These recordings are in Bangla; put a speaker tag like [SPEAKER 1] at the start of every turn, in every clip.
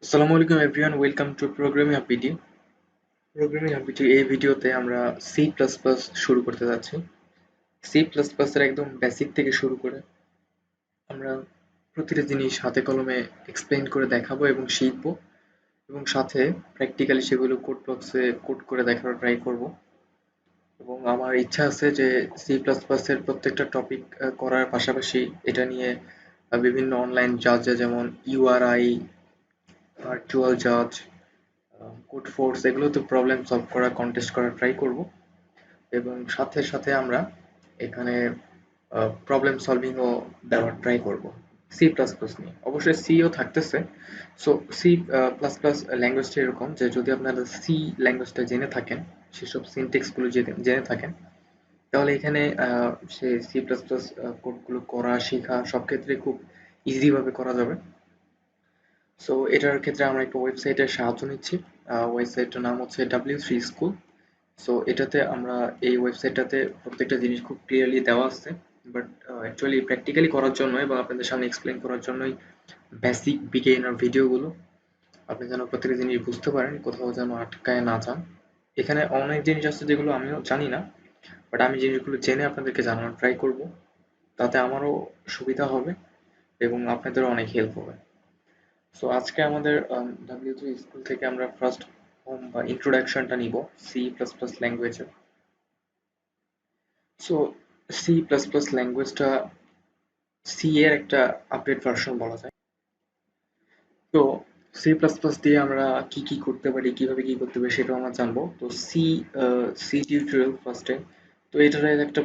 [SPEAKER 1] আসসালামু আলাইকুম এভরিওয়ান, ওয়েলকাম টু প্রোগ্রামিং আপিটি। এই ভিডিওতে আমরা সি প্লাস প্লাস শুরু করতে যাচ্ছি। সি প্লাস প্লাস এর একদম বেসিক থেকে শুরু করে আমরা প্রতিটা জিনিস হাতে কলমে এক্সপ্লেইন করে দেখাবো এবং শিখবো, এবং সাথে প্র্যাকটিক্যালি সেগুলো কোড বক্সে কোড করে দেখার ট্রাই করব। এবং আমার ইচ্ছা আছে যে সি প্লাস প্লাস এর প্রত্যেকটা টপিক করার পাশাপাশি এটা নিয়ে বিভিন্ন অনলাইন জাজে যেমন ইউআরআই, ভার্চুয়াল জাজ, কোড ফোর্স এগুলোতে প্রবলেম সলভ করা, কন্টেস্ট করার ট্রাই করব। এবং সাথে সাথে আমরা এখানে প্রবলেম সলভিংও দেওয়ার ট্রাই করব সি প্লাস প্লাস নিয়ে। অবশ্যই সিও থাকতেছে। সো সি প্লাস প্লাস ল্যাঙ্গুয়েজটা এরকম যে যদি আপনারা সি ল্যাঙ্গুয়েজটা জেনে থাকেন, সেসব সিনটেক্সগুলো জেনে থাকেন, তাহলে এখানে সে সি প্লাস প্লাস কোডগুলো করা শেখা সব ক্ষেত্রে খুব ইজিভাবে করা যাবে। সো এটার ক্ষেত্রে আমরা একটা ওয়েবসাইটের সাহায্য নিচ্ছি। ওয়েবসাইটটার নাম হচ্ছে W3 School। সো এটাতে আমরা এই ওয়েবসাইটটাতে প্রত্যেকটা জিনিস খুব ক্লিয়ারলি দেওয়া আছে, বাট অ্যাকচুয়ালি প্র্যাকটিক্যালি করার জন্য এবং আপনাদের সামনে এক্সপ্লেন করার জন্যই বেসিক বিগিনার ভিডিওগুলো, আপনি যেন প্রত্যেকটা জিনিস বুঝতে পারেন, কোথাও যেন আটকায় না যান। এখানে অনেক জিনিস আছে যেগুলো আমিও জানি না, বাট আমি জিনিসগুলো জেনে আপনাদেরকে জানানোর ট্রাই করব। তাতে আমারও সুবিধা হবে এবং আপনাদেরও অনেক হেল্প হবে। সো আজকে আমাদের W3 স্কুল থেকে আমরা ফার্স্ট হোম বা ইন্ট্রোডাকশনটা নিব সি প্লাস প্লাস ল্যাঙ্গুয়েজে। সো সি প্লাস প্লাস ল্যাঙ্গুয়েজটা সি এর একটা আপডেট ভার্সন বলা যায়। তো সি প্লাস প্লাস দিয়ে আমরা কি কি করতে পারি, কিভাবে কি করতে পারি সেটাও আমরা জানবো। তো সি টিউটোরিয়াল ফার্স্টে। তো এটার একটা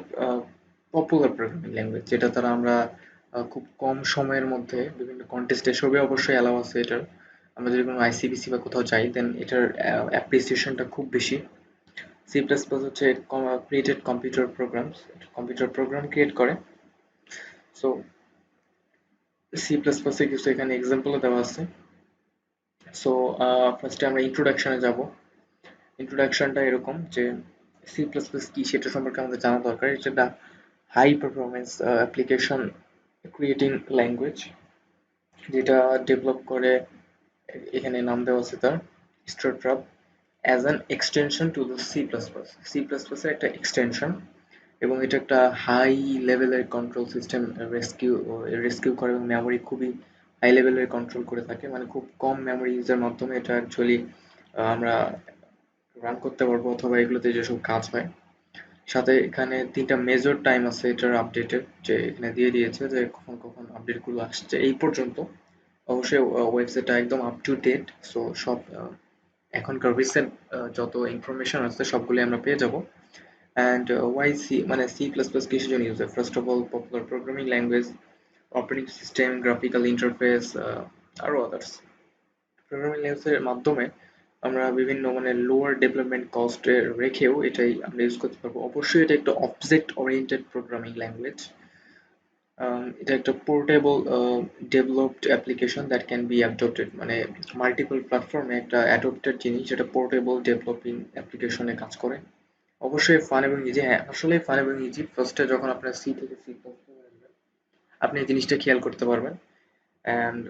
[SPEAKER 1] পপুলার প্রোগ্রামিং ল্যাঙ্গুয়েজ, যেটা দ্বারা আমরা খুব কম সময়ের মধ্যে বিভিন্ন কন্টেস্ট এসবে অবশ্যই অ্যালাউ আছে এটার। আমরা যদি কোনো আইসিবিসি বা কোথাও যাই, দেন এটার অ্যাপ্রিসিয়েশনটা খুব বেশি। সি প্লাস প্লাস হচ্ছে created computer programs, computer program create করে। সো সি প্লাস প্লাসে কিছু এখানে এক্সাম্পলও দেওয়া আছে। সো ফার্স্টে আমরা ইন্ট্রোডাকশনে যাব। ইন্ট্রোডাকশনটা এরকম যে সি প্লাস প্লাস কি সেটা সম্পর্কে আমাদের জানা দরকার। এটা একটা high performance application creating language, যেটা ডেভেলপ করে, এখানে নাম দেওয়া আছে তার startup, as an extension to the C plus plus. C plus প্লাসের একটা এক্সটেনশন, এবং এটা একটা হাই লেভেলের কন্ট্রোল সিস্টেম রেস্কিউ করে, এবং মেমোরি খুবই হাই লেভেলের কন্ট্রোল করে থাকে। মানে খুব কম মেমোরি ইউজের মাধ্যমে এটা অ্যাকচুয়ালি আমরা রান করতে পারবো, অথবা এগুলোতে যেসব কাজ হয়। সাথে এখানে 3টা মেজর টাইম আছে এটার আপডেটের, যে এখানে দিয়ে দিয়েছে যে কখন কখন আপডেটগুলো আসছে এই পর্যন্ত। অবশ্যই ওয়েবসাইটটা একদম আপ টু ডেট। সো সব এখনকার রিসেন্ট যত ইনফরমেশন আছে সবগুলো আমরা পেয়ে যাব। অ্যান্ড ওয়াই সি, মানে সি প্লাস প্লাস কিসের জন্য ইউজ হয়? First of all, popular programming language, operating system, graphical interface, আরও আদার্স। প্রোগ্রামিং ল্যাঙ্গুয়েজের মাধ্যমে আমরা বিভিন্ন মানে লোয়ার ডেভেলপমেন্ট কস্টে রেখেও এটাই আমরা ইউজ করতে পারবো। অবশ্যই এটা একটা অবজেক্ট ওরিয়েন্টেড প্রোগ্রামিং ল্যাঙ্গুয়েজ। এটা একটা portable developed application that can be adopted, মানে মাল্টিপল প্ল্যাটফর্মে একটা অ্যাডপ্টেড জিনিস, যেটা পোর্টেবল ডেভেলপিং অ্যাপ্লিকেশনে কাজ করে। অবশ্যই ফান এবং ইজি। হ্যাঁ, আসলে ফান এবং ইজি। ফার্স্টে যখন আপনার সি থেকে সি প্লাস আপনি এই জিনিসটা খেয়াল করতে পারবেন। অ্যান্ড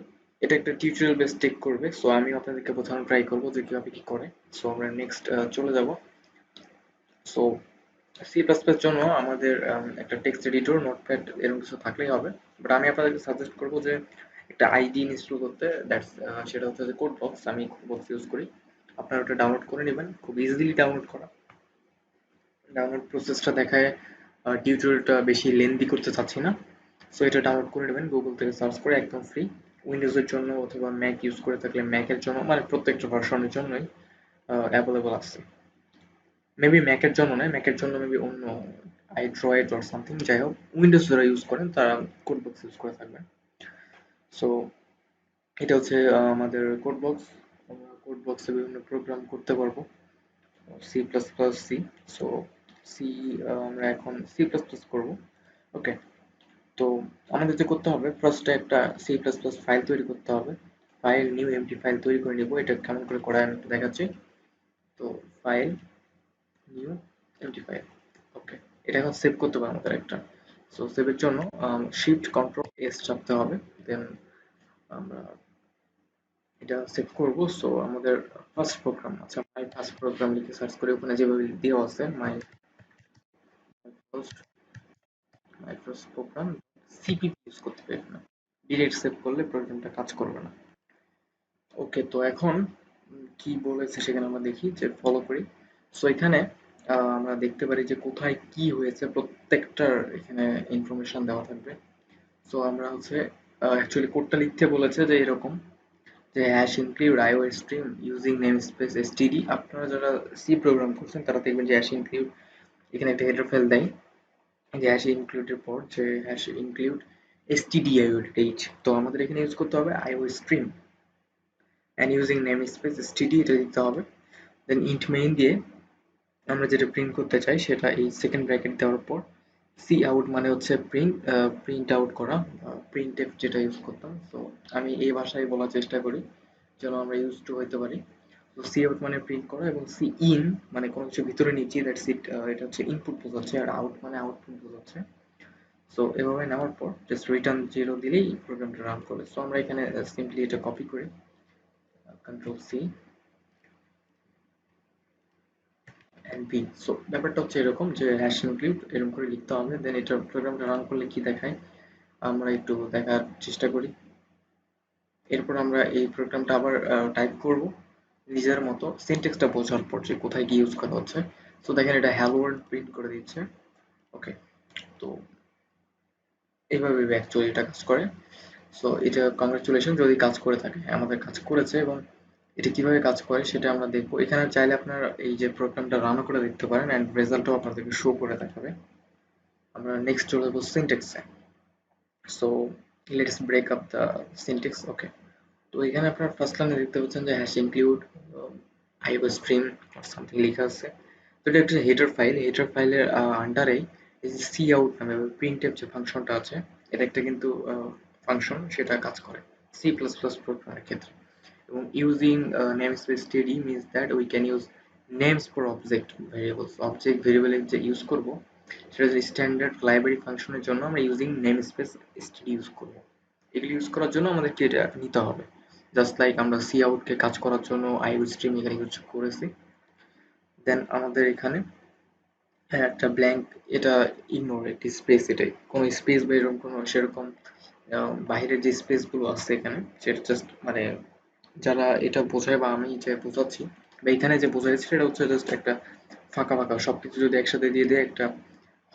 [SPEAKER 1] এটা একটা টিউটোরিয়াল বেস টেক করবে। সো আমি আপনাদেরকে বোঝানোর ট্রাই করবো যে কীভাবে কী করে। সো আমরা নেক্সট চলে যাব। সো সি প্লাস প্লাস জন্য আমাদের একটা টেক্সট এডিটর, নোটপ্যাড এরকম কিছু থাকলেই হবে। বাট আমি আপনাদেরকে সাজেস্ট করবো যে একটা আইডি ইনস্টল করতে। দ্যাটস সেটা হচ্ছে যে কোড বক্স। আমি কোড বক্স ইউজ করি। আপনারা ওটা ডাউনলোড করে নেবেন, খুব ইজিলি ডাউনলোড করা। ডাউনলোড প্রসেসটা দেখায় টিউটোরিয়ালটা বেশি লেন্দি করতে চাচ্ছি না। সো এটা ডাউনলোড করে নেবেন গুগল থেকে সার্চ করে, একদম ফ্রি। উইন্ডোজের জন্য অথবা ম্যাক ইউজ করে থাকলে ম্যাকের জন্য, মানে প্রত্যেকটা ভার্সনের জন্যই অ্যাভেলেবল আছে। মেবি ম্যাকের জন্য নয়, ম্যাকের জন্য মেবি অন্য আইড্রয়েড অর সামথিং। যাই হোক, উইন্ডোজ যারা ইউজ করেন তারা কোড বক্স ইউজ করে থাকবেন। সো এটা হচ্ছে আমাদের কোড বক্স। আমরা কোড বক্সে বিভিন্ন প্রোগ্রাম করতে পারবো C plus plus C. So C, আমরা এখন সি প্লাস প্লাস করবো। ওকে। তো আমাদের যে করতে হবে, ফার্স্টে একটা সি প্লাস প্লাস ফাইল তৈরি করতে হবে। ফাইল নিউ এমটি ফাইল তৈরি করে নিব। এটা কেমন করে করা আমি একটু দেখাচ্ছি। তো ফাইল নিউ এমটি ফাইল। ওকে। এটা এখন সেভ করতে হবে আমাদের একটা। সো সেভের জন্য শিফট কন্ট্রোল এস চাপতে হবে। দেন আমরা এটা সেভ করব। সো আমাদের ফার্স্ট প্রোগ্রাম, আচ্ছা মাই ফার্স্ট প্রোগ্রাম লিখে সার্চ করে ওখানে যেভাবে দেওয়া আছে first my first program CPP use করতে হবে এখানে। ডিরেক্ট সেভ করলে প্রোগ্রামটা কাজ করবে না। ওকে, তো এখন কি বলেছে সেখানে আমরা দেখি যে ফলো করি। সো এখানে আমরা দেখতে পারি যে কোথায় কি হয়েছে প্রত্যেকটার এখানে ইনফরমেশন দেওয়া থাকবে। সো আমরা হচ্ছে অ্যাকচুয়ালি কোডটা লিখতে বলেছে যে এরকম যে hash include iostream using namespace STD. আপনারা যারা সি প্রোগ্রাম করছেন তারা দেখবেন যে হ্যাশ ইনক্লুড এখানে একটা হেডার ফাইল দেয়, যে হ্যাশ ইনক্লুডের পর যে হ্যাশ ইনক্লুড stdio.h। তো আমাদের এখানে ইউজ করতে হবে iostream and using namespace std, এটা দিতে হবে। দেন ইন্ট মেইন দিয়ে আমরা যেটা প্রিন্ট করতে চাই সেটা এই সেকেন্ড ব্র্যাকেট দেওয়ার পর সি আউট মানে হচ্ছে প্রিন্ট আউট করা, প্রিন্ট এফ যেটা ইউজ করতাম। তো আমি এই ভাষায় বলার চেষ্টা করি যেন আমরা ইউজ টু হইতে পারি। তো সি আউট মানে প্রিন্ট করা, এবং সি ইন মানে কোনো কিছু ভিতরে নিচ্ছি, দ্যাটস ইট, এটা হচ্ছে ইনপুট বোঝাচ্ছে, আর আউট মানে আউটপুট বোঝাচ্ছে। সো এভাবে নেওয়ার পর জাস্ট রিটার্ন জিরো দিলেই প্রোগ্রামটা রান করবে। সো আমরা এখানে সিম্পলি এটা কপি করি, control C and V. So ব্যাপারটা হচ্ছে এরকম যে হ্যাশ ইনক্লুড এরকম করে লিখতে হবে। দেন এটা প্রোগ্রামটা রান করলে কি দেখায় আমরা একটু দেখার চেষ্টা করি। এরপর আমরা এই প্রোগ্রামটা আবার টাইপ করব নিজের মতো সিনট্যাক্সটা বোঝার পর যে কোথায় কি ইউজ করা হচ্ছে। সো দেখেন এটা হ্যালো ওয়ার্ল্ড প্রিন্ট করে দিচ্ছে। ওকে, তো এইভাবে অ্যাকচুয়ালি এটা কাজ করে। সো এটা কংগ্রাচুলেশন যদি কাজ করে থাকে, হ্যাঁ, আমাদের কাজ করেছে। এবং এটা কিভাবে কাজ করে সেটা আমরা দেখবো। এখানে চাইলে আপনার এই যে প্রোগ্রামটা রানও করে দেখতে পারেন অ্যান্ড রেজাল্টও আপনাদেরকে শো করে দেখাবে। আমরা নেক্সট চলে যাবো সিনট্যাক্সে। So let's break up the syntax. Okay, তো এখানে আপনার ফার্স্ট লাইনে দেখতে পাচ্ছেন যে hash include iostream or something লেখা আছে। তো এটা একটা হেডার ফাইল, হেডার ফাইলের আন্ডারে এই যে সি আউট নামে প্রিন্টএফ যে ফাংশনটা আছে, এটা একটা কিন্তু ফাংশন, সেটা কাজ করে সি প্লাস প্লাস প্রোগ্রামের ক্ষেত্রে। এবং ইউজিং নেমস্পেস টিডি means that we can use names for object variables. Object ভেরিয়েবলের যে ইউজ করব সেটা হচ্ছে স্ট্যান্ডার্ড লাইব্রেরি ফাংশনের জন্য আমরা ইউজিং নেমস্পেস এসটিডি ইউজ করব। এগুলি ইউজ করার জন্য আমাদেরকে এটা নিতে হবে। জাস্ট লাইক আমরা সি আউটকে কাজ করার জন্য আইও স্ট্রিম এখানে ইউজ করেছি। দেন আমাদের এখানে একটা ব্ল্যাঙ্ক, এটা ইগনোর, একটি স্পেস, এটাই কোনো স্পেস বা এরকম কোনো সেরকম বাইরের যে স্পেসগুলো আছে এখানে সেটা জাস্ট মানে যারা এটা বোঝায় বা আমি যে বোঝাচ্ছি বা এখানে যে বোঝাচ্ছি সেটা হচ্ছে জাস্ট একটা ফাঁকা ফাঁকা সবকিছু যদি একসাথে দিয়ে দেয় একটা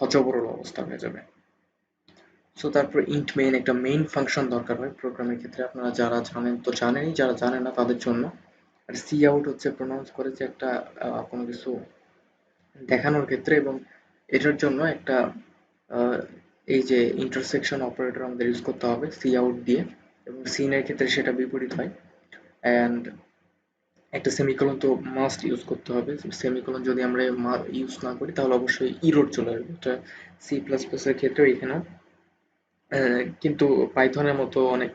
[SPEAKER 1] হচবরল অবস্থা হয়ে যাবে। সো তারপর ইন্ট মেইন, একটা মেইন ফাংশন দরকার হয় প্রোগ্রামের ক্ষেত্রে। আপনারা যারা জানেন তো জানেনই, যারা জানেন না তাদের জন্য। আর সি আউট হচ্ছে প্রোনাউন্স করেছে একটা কোনো কিছু দেখানোর ক্ষেত্রে, এবং এটার জন্য একটা আহ, এই যে ইন্টারসেকশন অপারেটর আমাদের ইউজ করতে হবে সি আউট দিয়ে, এবং সিনের ক্ষেত্রে সেটা বিপরীত হয়। অ্যান্ড একটা সেমিকোলন তো মাস্ট ইউজ করতে হবে। সেমিকোলন যদি আমরা ইউজ না করি তাহলে অবশ্যই ইরোর চলে আসবে। এটা সি প্লাস প্লাস এর ক্ষেত্রেও এখানে, কিন্তু পাইথনের মতো অনেক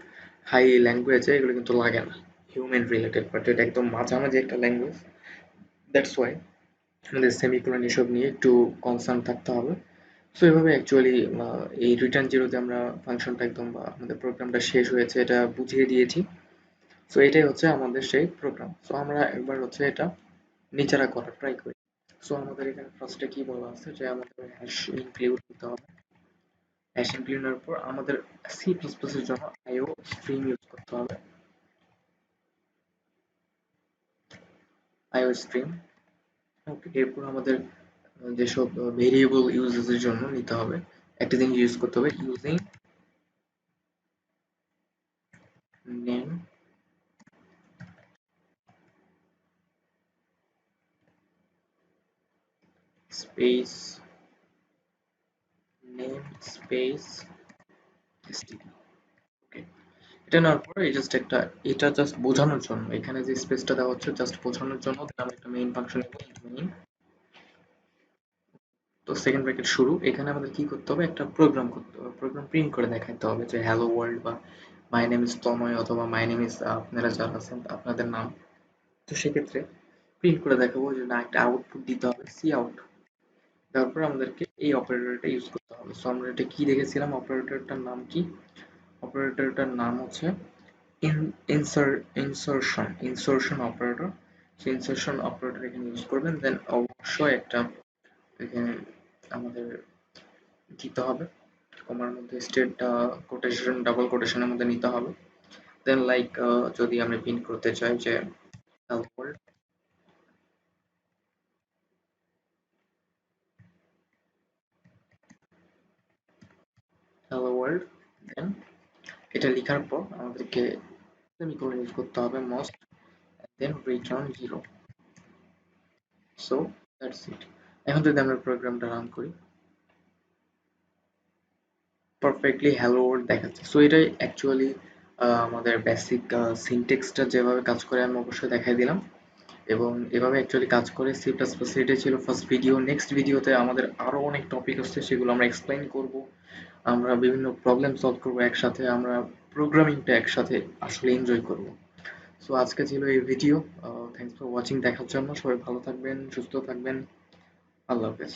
[SPEAKER 1] হাই ল্যাঙ্গুয়েজে এগুলো কিন্তু লাগে না, হিউম্যান রিলেটেড, বাট এটা একদম মাঝামাঝি একটা ল্যাঙ্গুয়েজ। দ্যাটস ওয়াই আমাদের সেমিকোলন এসব নিয়ে একটু কনসার্ন থাকতে হবে। সো এভাবে অ্যাকচুয়ালি এই রিটার্ন জিরোতে আমরা ফাংশনটা একদম বা আমাদের প্রোগ্রামটা শেষ হয়েছে এটা বুঝিয়ে দিয়েছি। সো এটাই হচ্ছে আমাদের সেই প্রোগ্রাম। সো আমরা একবার হচ্ছে এটা নিজেরা করার ট্রাই করি। সো আমাদের এখানে ফার্স্টে কি বলা আছে যে আমাদের হ্যাশ ইনক্লুড দিতে হবে। হ্যাশ ইনক্লুডের পর আমাদের সি প্লাস প্লাস এর জন্য আইও স্ট্রিম ইউজ করতে হবে, আইও স্ট্রিম। ওকে, এরপর আমাদের যেসব ভেরিয়েবল ইউজেসের জন্য নিতে হবে একটা জিনিস ইউজ করতে হবে, using name space name space std। ওকে, এটা নেওয়ার পরে এই জাস্ট একটা, এটা জাস্ট বোঝানোর জন্য এখানে যে স্পেসটা দেওয়া হচ্ছে জাস্ট বোঝানোর জন্য আমরা একটা মেইন ফাংশন মেইন। তো সেকেন্ড ব্র্যাকেট শুরু, এখানে আমাদের কি করতে হবে, একটা প্রোগ্রাম করতে হবে, প্রোগ্রাম প্রিন্ট করে দেখাতে হবে যে হ্যালো ওয়ার্ল্ড বা মাই নেম ইজ তনয় অথবা মাই নেম ইজ আপনারা যারা আছেন আপনাদের নাম। তো সেক্ষেত্রে প্রিন্ট করে দেখাবো যে না, একটা আউটপুট দিতে হবে সি আউট। তারপর আমাদেরকে এই অপারেটরটা ইউজ করতে হবে। সো আমরা এটা কি দেখেছিলাম, অপারেটরটার নাম কি, অপারেটরটার নাম হচ্ছে ইনসার্শন অপারেটর, সেই ইনসার্শন অপারেটর এখানে ইউজ করবেন। দেন অবশ্যই একটা এখানে আমাদের দিতে হবে, কমার মধ্যে স্টেট কোটেশন ডাবল কোটেশনের মধ্যে নিতে হবে। দেন লাইক যদি আমরা প্রিন্ট করতে চাই যে hello world, hello world, দেন এটা লেখার পর আমাদেরকে সেমিকোলন ইউজ করতে হবে most, then return zero. So that's it. এখন যদি আমরা প্রোগ্রামটা রান করি, পারফেক্টলি হ্যালো ওয়ার্ল্ড দেখাচ্ছে। সো এটাই অ্যাকচুয়ালি আমাদের বেসিক সিনটেক্সটা যেভাবে কাজ করে আমি অবশ্যই দেখাই দিলাম, এবং এভাবে অ্যাকচুয়ালি কাজ করে সি প্লাস প্লাস। এটাই ছিল ফার্স্ট ভিডিও। নেক্সট ভিডিওতে আমাদের আরও অনেক টপিক আছে, সেগুলো আমরা এক্সপ্লেইন করব। আমরা বিভিন্ন প্রবলেম সলভ করবো একসাথে, আমরা প্রোগ্রামিংটা একসাথে আসলে এনজয় করব। সো আজকে ছিল এই ভিডিও। থ্যাংকস ফর ওয়াচিং, দেখার জন্য। সবাই ভালো থাকবেন, সুস্থ থাকবেন। আল্লাহ হাফেজ।